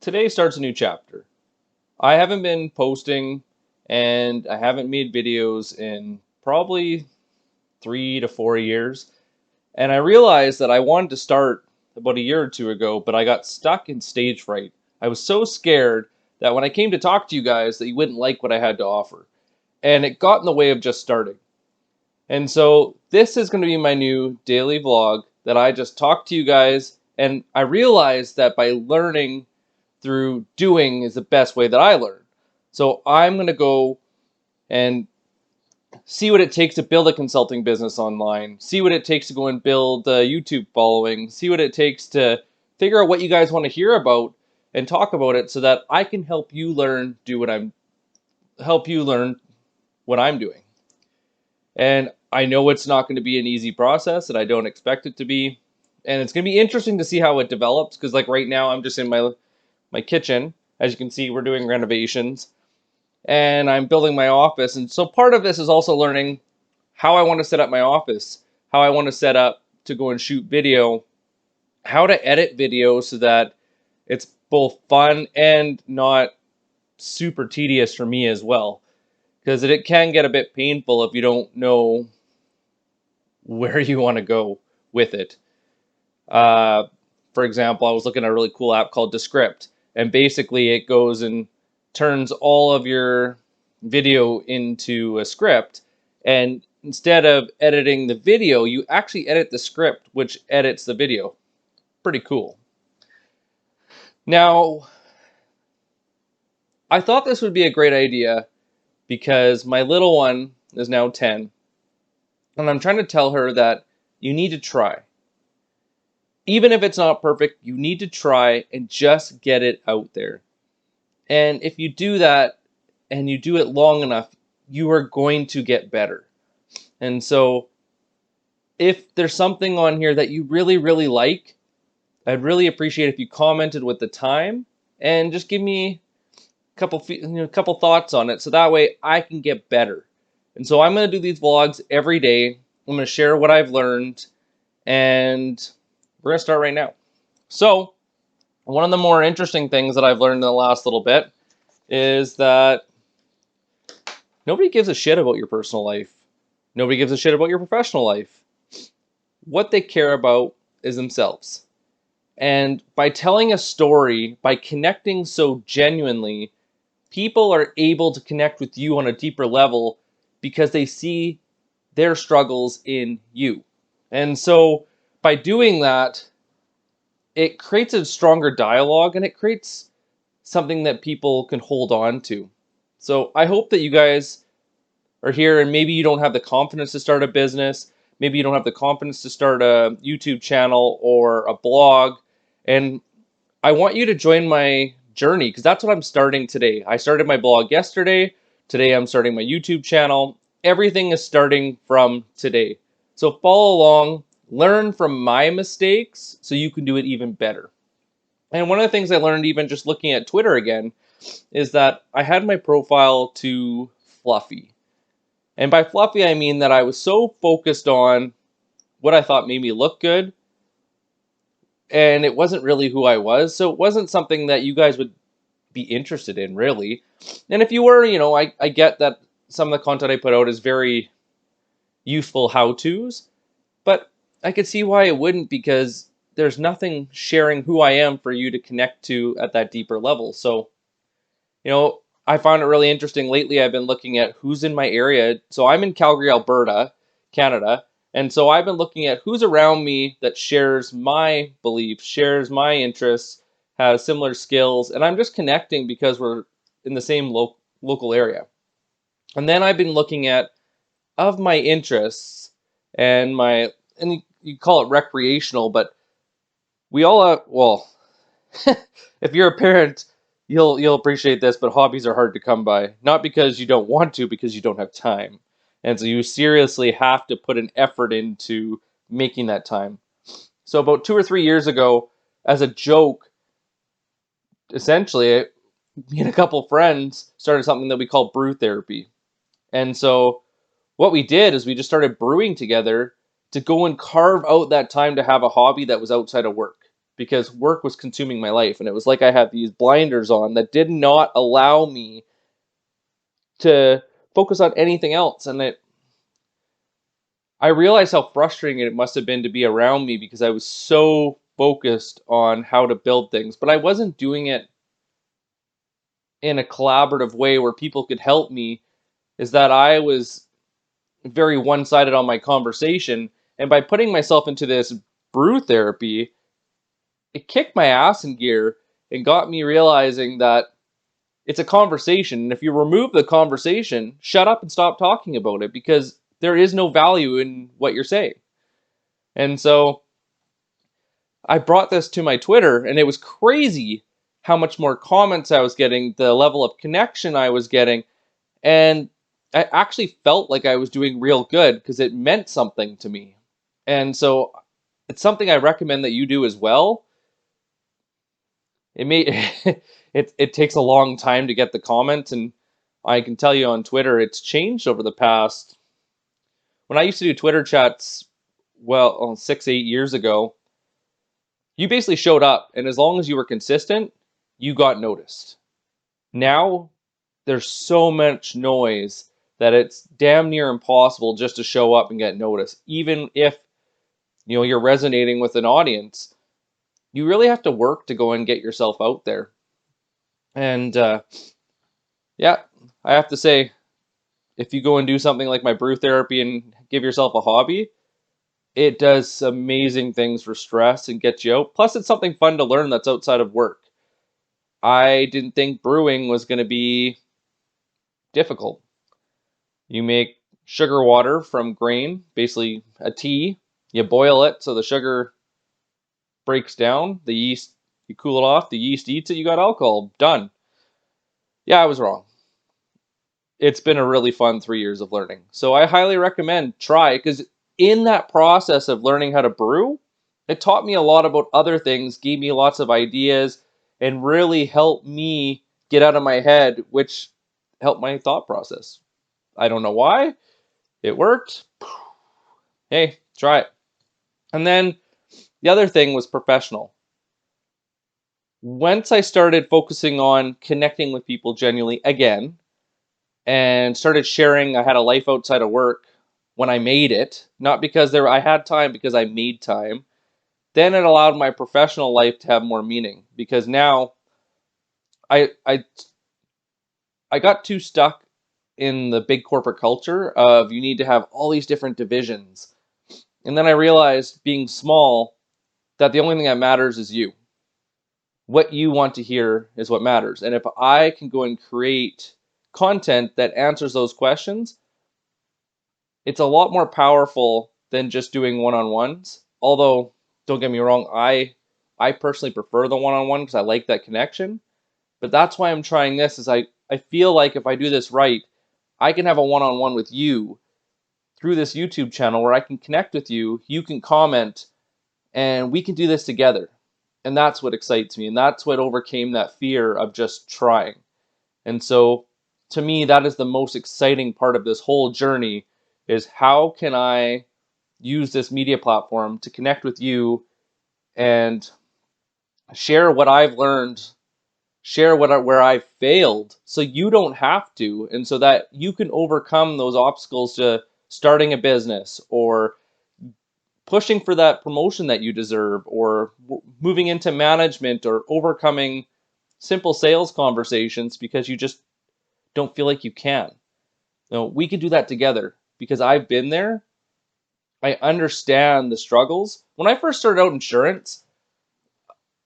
Today starts a new chapter. I haven't been posting and I haven't made videos in probably 3 to 4 years. And I realized that I wanted to start about a year or two ago, but I got stuck in stage fright. I was so scared that when I came to talk to you guys that you wouldn't like what I had to offer. And it got in the way of just starting. And so this is going to be my new daily vlog that I just talk to you guys. And I realized that by learning through doing is the best way that I learn. So I'm going to go and see what it takes to build a consulting business online, see what it takes to go and build a YouTube following, see what it takes to figure out what you guys want to hear about and talk about it so that I can help you learn, help you learn what I'm doing. And I know it's not going to be an easy process, and I don't expect it to be. And it's going to be interesting to see how it develops because like right now I'm just in my kitchen. As you can see, we're doing renovations and I'm building my office. And so part of this is also learning how I want to set up my office, how I want to set up to go and shoot video, how to edit video so that it's both fun and not super tedious for me as well. Because it can get a bit painful if you don't know where you want to go with it. Uh, for example, I was looking at a really cool app called Descript, and basically it goes and turns all of your video into a script, and instead of editing the video, you actually edit the script, which edits the video. Pretty cool. Now, I thought this would be a great idea because my little one is now 10, and I'm trying to tell her that you need to try. Even if it's not perfect, you need to try and just get it out there. And if you do that and you do it long enough, you are going to get better. And so if there's something on here that you really, really like, I'd really appreciate if you commented with the time and just give me a couple thoughts on it so that way I can get better. And so I'm going to do these vlogs every day. I'm going to share what I've learned, and we're going to start right now. So one of the more interesting things that I've learned in the last little bit is that nobody gives a shit about your personal life. Nobody gives a shit about your professional life. What they care about is themselves. And by telling a story, by connecting so genuinely, people are able to connect with you on a deeper level because they see their struggles in you. And so by doing that, it creates a stronger dialogue and it creates something that people can hold on to. So I hope that you guys are here and maybe you don't have the confidence to start a business. Maybe you don't have the confidence to start a YouTube channel or a blog. And I want you to join my journey because that's what I'm starting today. I started my blog yesterday. Today I'm starting my YouTube channel. Everything is starting from today. So follow along, learn from my mistakes so you can do it even better. And one of the things I learned even just looking at Twitter again is that I had my profile too fluffy. And by fluffy, I mean that I was so focused on what I thought made me look good, and it wasn't really who I was. So it wasn't something that you guys would be interested in, really. And if you were, I get that some of the content I put out is very useful how-tos, but I could see why it wouldn't because there's nothing sharing who I am for you to connect to at that deeper level. So, I found it really interesting. Lately, I've been looking at who's in my area. So I'm in Calgary, Alberta, Canada. And so I've been looking at who's around me that shares my beliefs, shares my interests, has similar skills. And I'm just connecting because we're in the same local area. And then I've been looking at, of my interests and you call it recreational, but we all have, well, if you're a parent, you'll appreciate this, but hobbies are hard to come by. Not because you don't want to, because you don't have time. And so you seriously have to put an effort into making that time. So about 2 or 3 years ago, as a joke, essentially, me and a couple friends started something that we call brew therapy. And so what we did is we just started brewing together to go and carve out that time to have a hobby that was outside of work. because work was consuming my life. And it was like I had these blinders on that did not allow me to focus on anything else. And I realized how frustrating it must have been to be around me because I was so focused on how to build things, but I wasn't doing it in a collaborative way where people could help me. Is that I was very one-sided on my conversation, and by putting myself into this brew therapy, it kicked my ass in gear and got me realizing that it's a conversation, and if you remove the conversation, shut up and stop talking about it, because there is no value in what you're saying. And so I brought this to my Twitter, and it was crazy how much more comments I was getting, the level of connection I was getting, and I actually felt like I was doing real good because it meant something to me. And so it's something I recommend that you do as well. It may it takes a long time to get the comments, and I can tell you on Twitter it's changed over the past. When I used to do Twitter chats, well, 6-8 years ago, you basically showed up, and as long as you were consistent, you got noticed. Now there's so much noise that it's damn near impossible just to show up and get noticed. Even if you're resonating with an audience, you really have to work to go and get yourself out there. And yeah, I have to say, if you go and do something like my brew therapy and give yourself a hobby, it does amazing things for stress and gets you out. Plus, it's something fun to learn that's outside of work. I didn't think brewing was going to be difficult. You make sugar water from grain, basically a tea. You boil it so the sugar breaks down. The yeast, you cool it off. The yeast eats it. You got alcohol. Done. Yeah, I was wrong. It's been a really fun 3 years of learning. So I highly recommend try, because in that process of learning how to brew, it taught me a lot about other things, gave me lots of ideas, and really helped me get out of my head, which helped my thought process. I don't know why. It worked. Hey, try it. And then the other thing was professional. Once I started focusing on connecting with people genuinely again, and started sharing I had a life outside of work when I made it, not because I had time, because I made time, then it allowed my professional life to have more meaning, because now I I I got too stuck in the big corporate culture of you need to have all these different divisions. And then I realized, being small, that the only thing that matters is you. What you want to hear is what matters. And if I can go and create content that answers those questions, it's a lot more powerful than just doing one-on-ones. Although, don't get me wrong, I personally prefer the one-on-one because I like that connection. But that's why I'm trying this, is I feel like if I do this right, I can have a one-on-one with you through this YouTube channel where I can connect with you, you can comment, and we can do this together. And that's what excites me, and that's what overcame that fear of just trying. And so, to me, that is the most exciting part of this whole journey, is how can I use this media platform to connect with you and share what I've learned, share where I've failed, so you don't have to, and so that you can overcome those obstacles to starting a business, or pushing for that promotion that you deserve, or moving into management, or overcoming simple sales conversations because you just don't feel like you can. No, we can do that together, because I've been there. I understand the struggles. When I first started out in insurance,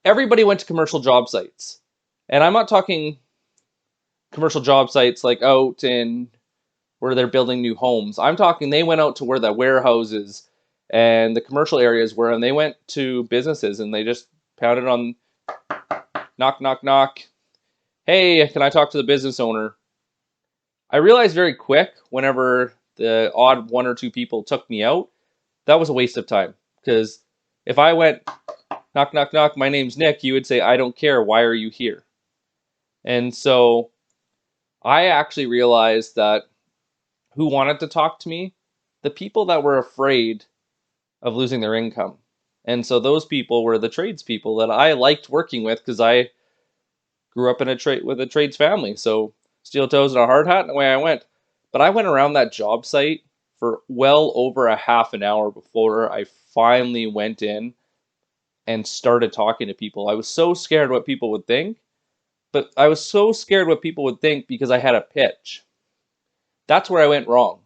everybody went to commercial job sites. And I'm not talking commercial job sites like out in where they're building new homes. I'm talking they went out to where the warehouses and the commercial areas were, and they went to businesses and they just pounded on, knock, knock, knock. Hey, can I talk to the business owner? I realized very quick, whenever the odd one or two people took me out, that was a waste of time. Because if I went, knock, knock, knock, my name's Nick, you would say, I don't care, why are you here? And so I actually realized that who wanted to talk to me? The people that were afraid of losing their income. And so those people were the tradespeople that I liked working with because I grew up in a trade with a trades family. So steel toes and a hard hat, and away I went. But I went around that job site for well over a half an hour before I finally went in and started talking to people. I was so scared what people would think, but I was so scared what people would think because I had a pitch. That's where I went wrong.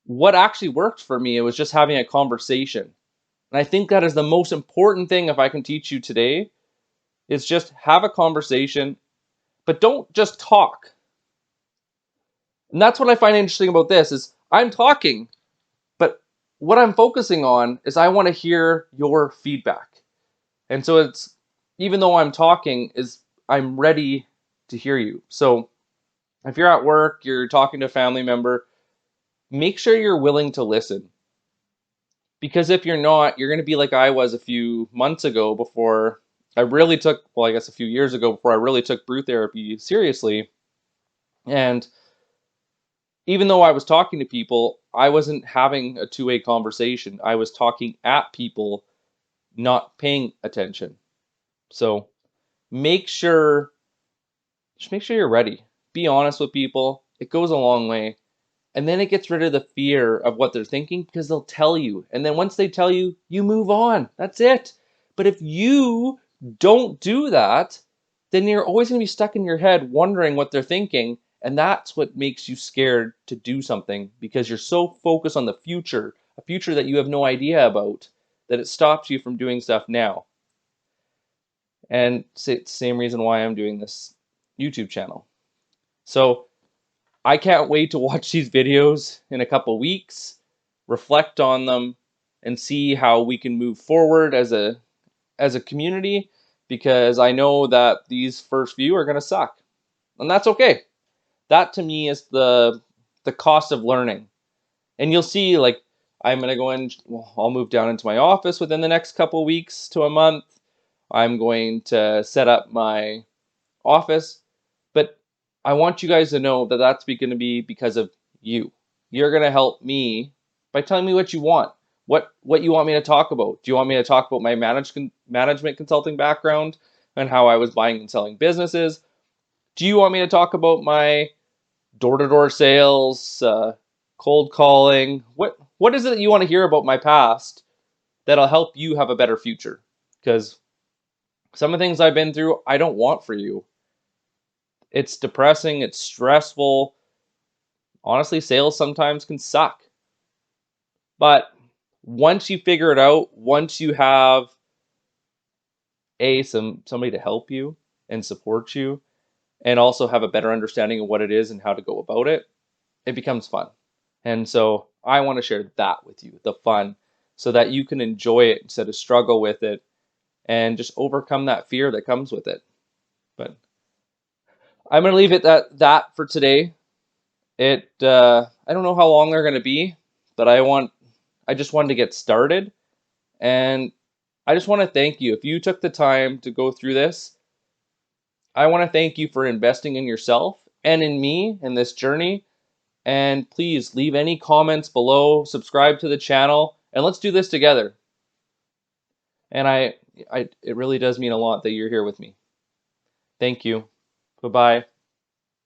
What actually worked for me, it was just having a conversation. And I think that is the most important thing if I can teach you today is just have a conversation, but don't just talk. And that's what I find interesting about this is I'm talking, but what I'm focusing on is I want to hear your feedback. And so it's even though I'm talking is I'm ready to hear you. So if you're at work, you're talking to a family member, make sure you're willing to listen. Because if you're not, you're going to be like I was a few months ago before I really took, well, I guess a few years ago before I really took brew therapy seriously. And even though I was talking to people, I wasn't having a two-way conversation. I was talking at people, not paying attention. So make sure, just make sure you're ready. Be honest with people. It goes a long way. And then it gets rid of the fear of what they're thinking because they'll tell you. And then once they tell you, you move on. That's it. But if you don't do that, then you're always going to be stuck in your head wondering what they're thinking. And that's what makes you scared to do something because you're so focused on the future, a future that you have no idea about, that it stops you from doing stuff now. And it's the same reason why I'm doing this YouTube channel. So I can't wait to watch these videos in a couple weeks, reflect on them, and see how we can move forward as a community because I know that these first few are going to suck. And that's okay. That to me is the cost of learning. And you'll see like I'm going to go in, well, I'll move down into my office within the next couple weeks to a month. I'm going to set up my office, but I want you guys to know that that's going to be because of you. You're going to help me by telling me what you want. What you want me to talk about? Do you want me to talk about my management consulting background and how I was buying and selling businesses? Do you want me to talk about my door-to-door sales, cold calling? What is it that you want to hear about my past that'll help you have a better future? Because some of the things I've been through, I don't want for you. It's depressing, it's stressful. Honestly, sales sometimes can suck. But once you figure it out, once you have somebody to help you and support you and also have a better understanding of what it is and how to go about it, it becomes fun. And so I want to share that with you, the fun, so that you can enjoy it instead of struggle with it and just overcome that fear that comes with it. But I'm going to leave it at that for today. I don't know how long they're going to be, but I just wanted to get started, and I just want to thank you. If you took the time to go through this, I want to thank you for investing in yourself and in me in this journey. And please leave any comments below, subscribe to the channel, and let's do this together. And it really does mean a lot that you're here with me. Thank you. Bye-bye.